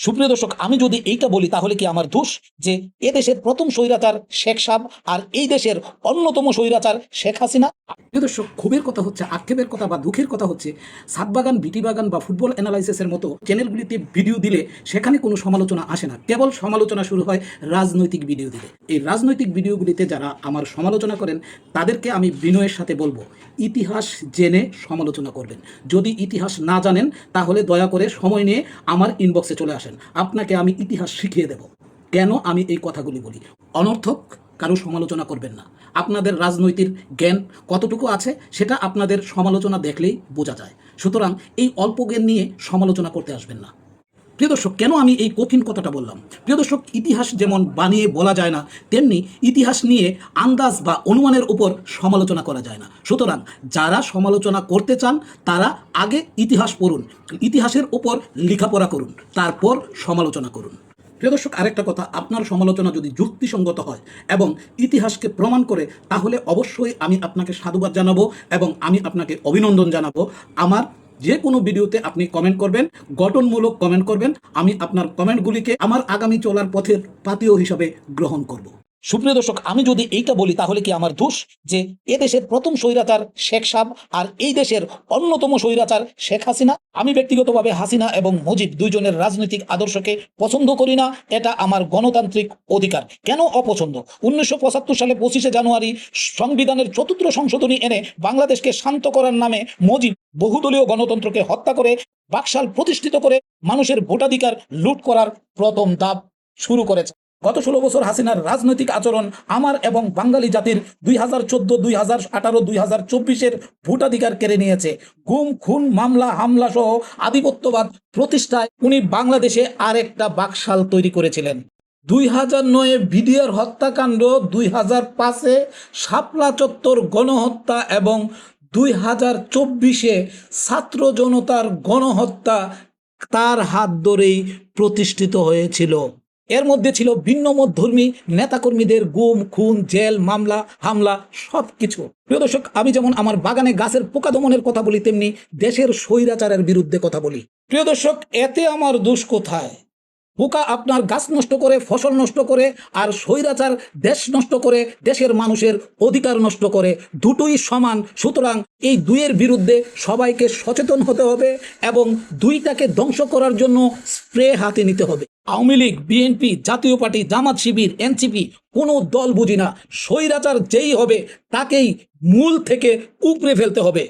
সুপ্রিয় দর্শক, আমি যদি এইটা বলি তাহলে কি আমার দোষ যে এদেশের প্রথম স্বৈরাচার শেখ সাহেব আর এই দেশের অন্যতম স্বৈরাচার শেখ হাসিনা? প্রিয় দর্শক, ক্ষোভের কথা হচ্ছে, আক্ষেপের কথা বা দুঃখের কথা হচ্ছে, সাতবাগান, বিটি বাগান বা ফুটবল অ্যানালাইসিসের মতো চ্যানেলগুলিতে ভিডিও দিলে সেখানে কোনো সমালোচনা আসে না, কেবল সমালোচনা শুরু হয় রাজনৈতিক ভিডিও দিলে। এই রাজনৈতিক ভিডিওগুলিতে যারা আমার সমালোচনা করেন তাদেরকে আমি বিনয়ের সাথে বলবো, ইতিহাস জেনে সমালোচনা করবেন। যদি ইতিহাস না জানেন তাহলে দয়া করে সময় নিয়ে আমার ইনবক্সে চলে আসেন, আপনাকে আমি ইতিহাস শিখিয়ে দেব। কেন আমি এই কথাগুলি বলি? অনর্থক কারো সমালোচনা করবেন না। আপনাদের রাজনৈতিক জ্ঞান কতটুকু আছে সেটা আপনাদের সমালোচনা দেখলেই বোঝা যায়। সুতরাং এই অল্প জ্ঞান নিয়ে সমালোচনা করতে আসবেন না। প্রিয় দর্শক, কেন আমি এই কঠিন কথাটা বললাম? প্রিয় দর্শক, ইতিহাস যেমন বানিয়ে বলা যায় না, তেমনি ইতিহাস নিয়ে আন্দাজ বা অনুমানের উপর সমালোচনা করা যায় না। সুতরাং যারা সমালোচনা করতে চান তারা আগে ইতিহাস পড়ুন, ইতিহাসের উপর লেখাপড়া করুন, তারপর সমালোচনা করুন। প্রিয় দর্শক, আরেকটা কথা, আপনার সমালোচনা যদি যুক্তিসঙ্গত হয় এবং ইতিহাসকে প্রমাণ করে তাহলে অবশ্যই আমি আপনাকে সাধুবাদ জানাবো এবং আমি আপনাকে অভিনন্দন জানাবো। আমার যে কোনো ভিডিওতে আপনি কমেন্ট করবেন, গঠনমূলক কমেন্ট করবেন, আমি আপনার কমেন্টগুলিকে আমার আগামী চলার পথের পাথেয় হিসাবে গ্রহণ করব। সুপ্রিয় দর্শক, আমি যদি এইটা বলি তাহলে কি আমার দোষ যে এদেশের প্রথম স্বৈরাচার শেখ সাহেব আর এই দেশের অন্যতম স্বৈরাচার শেখ হাসিনা? আমি ব্যক্তিগতভাবে হাসিনা এবং মুজিব দুইজনের রাজনৈতিক আদর্শকে পছন্দ করি না, এটা আমার গণতান্ত্রিক অধিকার। কেন অপছন্দ? 1975 সালে 25শে জানুয়ারি সংবিধানের 4র্থ সংশোধনী এনে বাংলাদেশকে শান্ত করার নামে মুজিব বহুদলীয় গণতন্ত্রকে হত্যা করে বাকশাল প্রতিষ্ঠিত করে মানুষের ভোটাধিকার লুট করার প্রথম ধাপ শুরু করেছে। গত 16 বছর হাসিনার রাজনৈতিক আচরণ আমার এবং বাঙালি জাতির 2014, 2018, 2024-এর ভোটাধিকার কেড়ে নিয়েছে। গুম, খুন, মামলা, হামলা সহ আধিপত্যবাদ প্রতিষ্ঠায় উনি বাংলাদেশে আরেকটা বাকশাল তৈরি করেছিলেন। 2009-এ বিডিআর হত্যাকাণ্ড, 2005-এ শাপলা চত্বর গণহত্যা এবং 2024-এ ছাত্র জনতার গণহত্যা তার হাত ধরেই প্রতিষ্ঠিত হয়েছিল। এর মধ্যে ছিল ভিন্নমতধর্মী নেতাকর্মীদের গুম, খুন, জেল, মামলা, হামলা সব কিছু। প্রিয় দর্শক, আমি যেমন আমার বাগানে গাছের পোকা দমনের কথা বলি, তেমনি দেশের স্বৈরাচারের বিরুদ্ধে কথা বলি। প্রিয় দর্শক, এতে আমার দোষ কোথায়? পোকা আপনার গাছ নষ্ট করে, ফসল নষ্ট করে, আর স্বৈরাচার দেশ নষ্ট করে, দেশের মানুষের অধিকার নষ্ট করে। দুটোই সমান। সুতরাং এই দুইয়ের বিরুদ্ধে সবাইকে সচেতন হতে হবে এবং দুইটাকে ধ্বংস করার জন্য স্প্রে হাতে নিতে হবে। আওয়ামী লীগ, বিএনপি, জাতীয় পার্টি, জামাত শিবির, এনসিপি কোনো দল বুঝি না। স্বৈরাচার যেই হবে তাকেই মূল থেকে উপড়ে ফেলতে হবে।